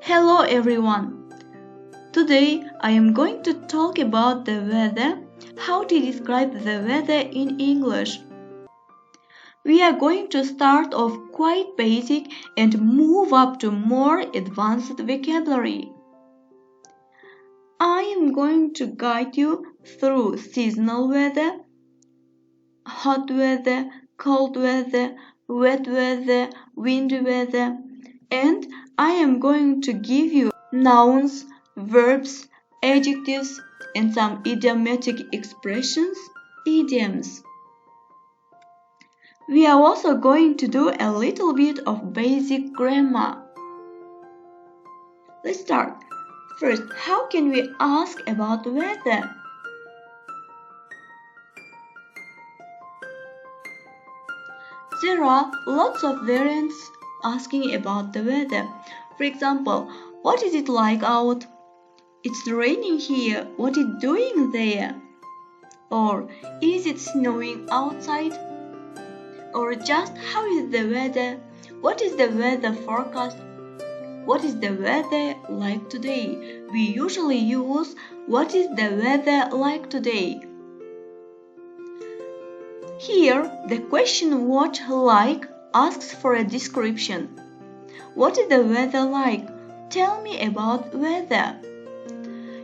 Hello everyone! Today I am going to talk about the weather, how to describe the weather in English. We are going to start off quite basic and move up to more advanced vocabulary. I am going to guide you through seasonal weather, hot weather, cold weather, wet weather, windy weather, and I am going to give you nouns, verbs, adjectives, and some idiomatic expressions, idioms. We are also going to do a little bit of basic grammar. Let's start. First, how can we ask about weather? There are lots of variants asking about the weather. For example, what is it like out? It's raining here. What is it doing there? Or is it snowing outside? Or just how is the weather? What is the weather forecast? What is the weather like today? We usually use what is the weather like today. Here, the question what like asks for a description. What is the weather like? Tell me about weather.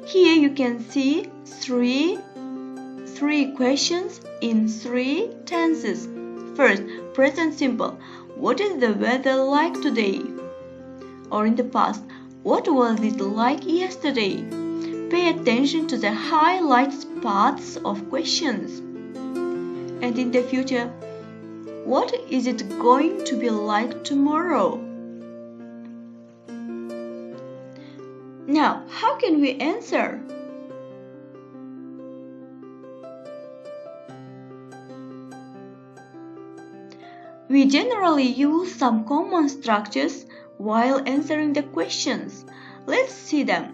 Here you can see three questions in three tenses. First, present simple. What is the weather like today? Or in the past, what was it like yesterday? Pay attention to the highlight spots of questions. And in the future, what is it going to be like tomorrow? Now, how can we answer? We generally use some common structures while answering the questions. Let's see them.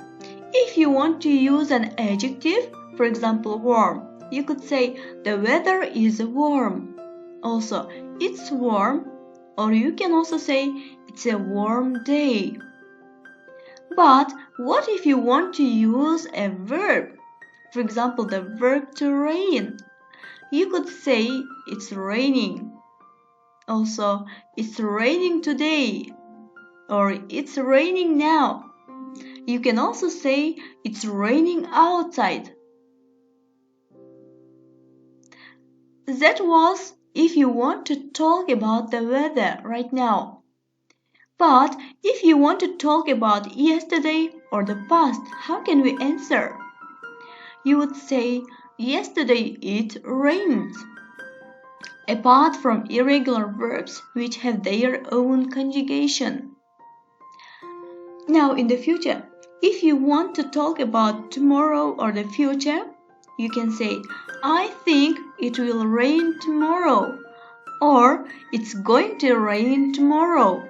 If you want to use an adjective, for example, warm, you could say the weather is warm. Also, it's warm, or you can also say it's a warm day. But what if you want to use a verb? For example, the verb to rain. You could say it's raining. Also, it's raining today. Or it's raining now. You can also say it's raining outside. That was if you want to talk about the weather right now. But if you want to talk about yesterday or the past, how can we answer? You would say, yesterday it rained. Apart from irregular verbs which have their own conjugation. Now in the future, if you want to talk about tomorrow or the future, you can say, I think it will rain tomorrow, or it's going to rain tomorrow.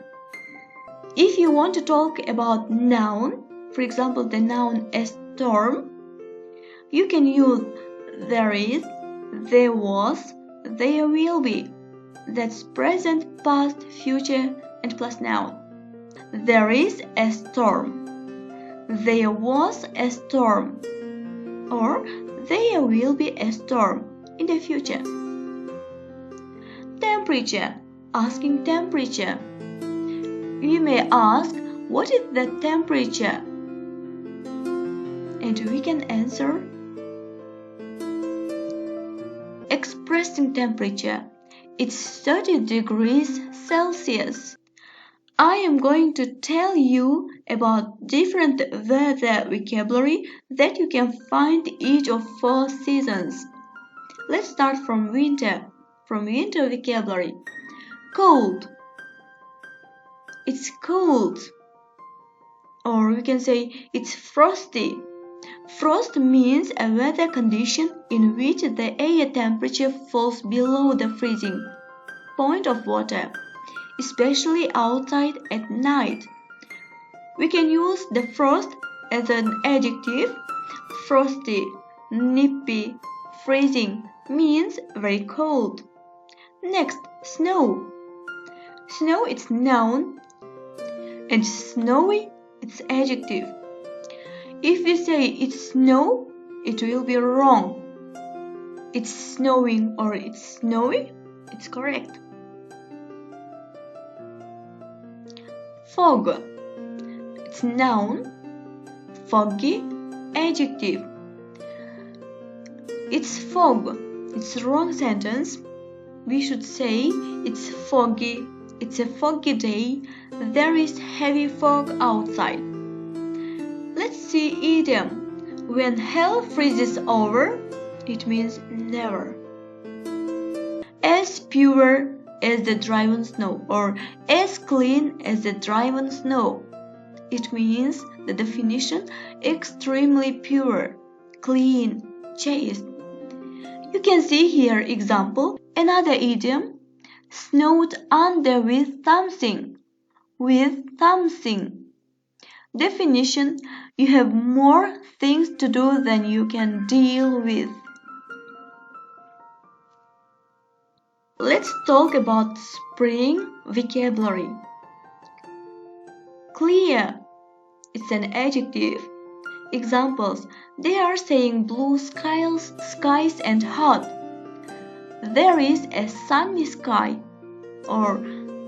If you want to talk about noun, for example, the noun a storm, you can use there is, there was, there will be. That's present, past, future, and plus noun. There is a storm. There was a storm. Or there will be a storm in the future. Temperature. Asking temperature. You may ask, what is the temperature? And we can answer, expressing temperature. It's 30 degrees Celsius. I am going to tell you about different weather vocabulary that you can find each of 4 seasons. Let's start from winter. From winter vocabulary. Cold. It's cold. Or we can say it's frosty. Frost means a weather condition in which the air temperature falls below the freezing point of water, especially outside at night. We can use the frost as an adjective. Frosty, nippy, freezing means very cold. Next, snow. Snow is noun, and snowy It's adjective. If we say it's snow, it will be wrong. It's snowing or it's snowy, it's correct. Fog. It's noun. Foggy, adjective. It's fog. It's a wrong sentence. We should say it's foggy. It's a foggy day. There is heavy fog outside. Let's see idiom. When hell freezes over, it means never. As pure as the driven snow or as clean as the driven snow. It means the definition extremely pure, clean, chaste. You can see here example, another idiom, snowed under with something, Definition, you have more things to do than you can deal with. Let's talk about spring vocabulary. Clear, it's an adjective. Examples, they are saying blue skies and hot. There is a sunny sky, or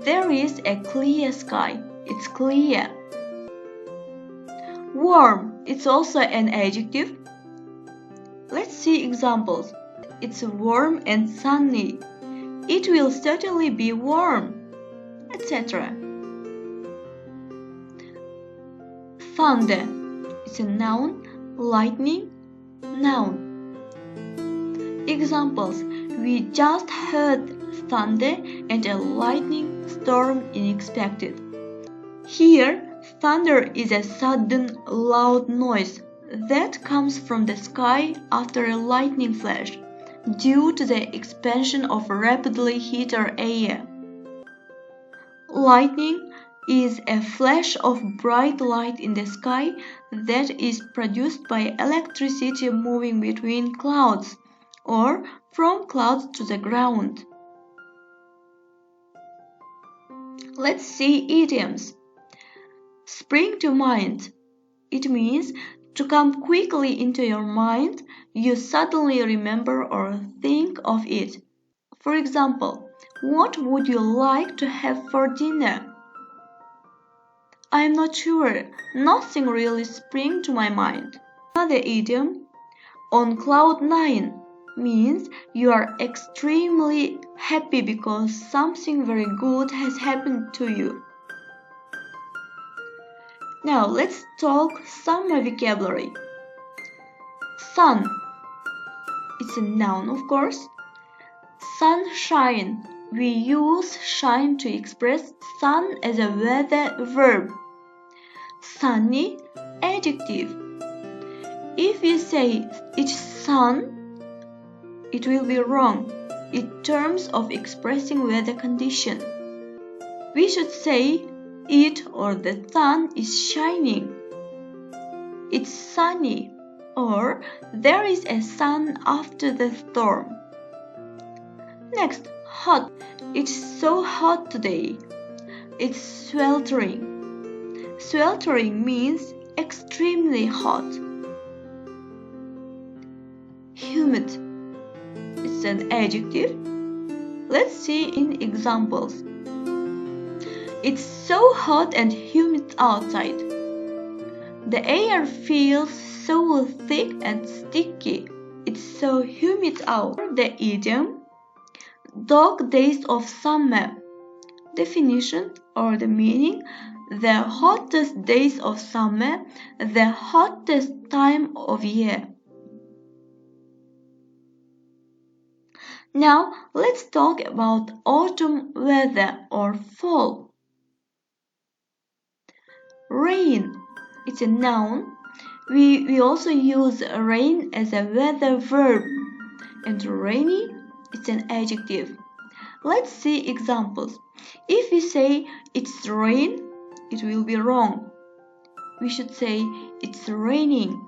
there is a clear sky. It's clear. Warm, it's also an adjective. Let's see examples. It's warm and sunny. It will certainly be warm, etc. Thunder, it's a noun. Lightning, noun. Examples, we just heard thunder and a lightning storm unexpected. Here, thunder is a sudden, loud noise that comes from the sky after a lightning flash due to the expansion of rapidly heated air. Lightning is a flash of bright light in the sky that is produced by electricity moving between clouds or from clouds to the ground. Let's see idioms. Spring to mind. It means to come quickly into your mind, you suddenly remember or think of it. For example, what would you like to have for dinner? I am not sure. Nothing really sprang to my mind. Another idiom, on cloud nine, means you are extremely happy because something very good has happened to you. Now let's talk summer vocabulary. Sun. It's a noun, of course. Sunshine. We use shine to express sun as a weather verb. Sunny, adjective. If you say it's sun, it will be wrong in terms of expressing weather condition. We should say it or the sun is shining. It's sunny or there is a sun after the storm. Next, hot. It's so hot today. It's sweltering. Sweltering means extremely hot. Humid. It's an adjective. Let's see in examples. It's so hot and humid outside. The air feels so thick and sticky. It's so humid out. The idiom, dog days of summer. Definition or the meaning, the hottest days of summer, the hottest time of year. Now let's talk about autumn weather or fall. Rain. It's a noun. We also use rain as a weather verb. And rainy, it's an adjective. Let's see examples. If we say it's rain, it will be wrong. We should say it's raining.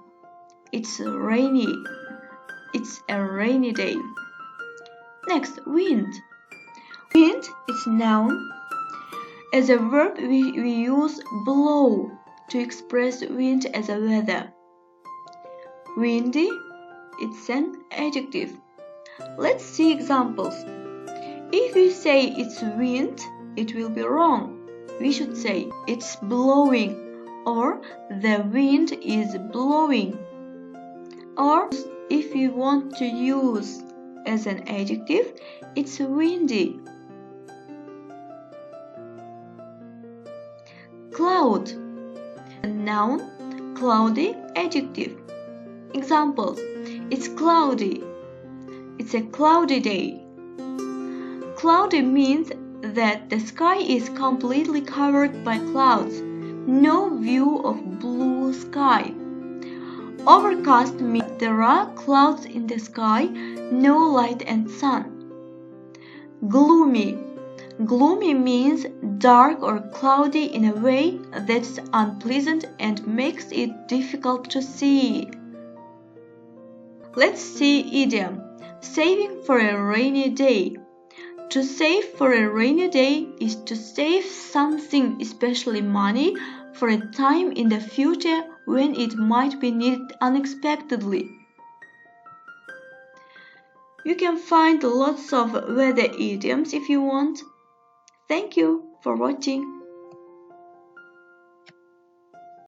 It's rainy. It's a rainy day. Next, wind. Wind is noun. As a verb, we use blow to express wind as a weather. Windy, it's an adjective. Let's see examples. If you say it's wind, it will be wrong. We should say it's blowing or the wind is blowing. Or if you want to use as an adjective, it's windy. Cloud, a noun, cloudy, adjective. Examples: it's cloudy. It's a cloudy day. Cloudy means that the sky is completely covered by clouds, no view of blue sky. Overcast means there are clouds in the sky, no light and sun. Gloomy. Gloomy means dark or cloudy in a way that's unpleasant and makes it difficult to see. Let's see idiom. Saving for a rainy day. To save for a rainy day is to save something, especially money, for a time in the future when it might be needed unexpectedly. You can find lots of weather idioms if you want. Thank you for watching.